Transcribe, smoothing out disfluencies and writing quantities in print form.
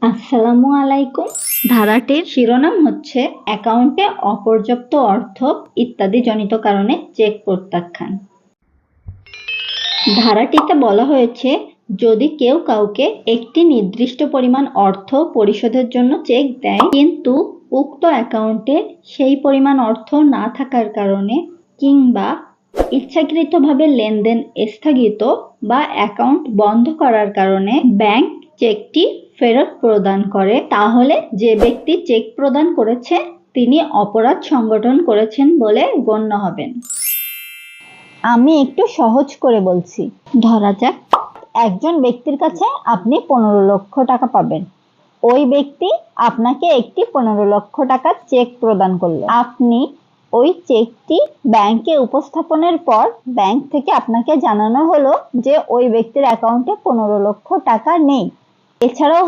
আসসালামু আলাইকুম। ধারাটির শিরোনাম হচ্ছে অ্যাকাউন্টে অপর্যাপ্ত অর্থ ইত্যাদি জনিত কারণে চেক প্রত্যাখ্যান। ধারাটিতে বলা হয়েছে, যদি কেউ কাউকে একটি নির্দিষ্ট পরিমাণ অর্থ পরিশোধের জন্য চেক দেয় কিন্তু উক্ত অ্যাকাউন্টে সেই পরিমাণ অর্থ না থাকার কারণে কিংবা ইচ্ছাকৃতভাবে লেনদেন স্থগিত বা অ্যাকাউন্ট বন্ধ করার কারণে ব্যাংক চেকটি ফেরত প্রদান করে, তাহলে যে ব্যক্তি চেক প্রদান করেছে তিনি অপরাধ সংগঠন করেছেন বলে গণ্য হবেন। আমি একটু সহজ করে বলছি। ধরা যাক একজন ব্যক্তির কাছে আপনি 15 লক্ষ টাকা পাবেন। ওই ব্যক্তি আপনাকে একটি 15 লক্ষ টাকার চেক প্রদান করলো। আপনি ওই চেকটি ব্যাংকে উপস্থাপনের পর ব্যাংক থেকে আপনাকে জানানো হলো যে ওই ব্যক্তির অ্যাকাউন্টে 15 লক্ষ টাকা নেই। এছাড়াও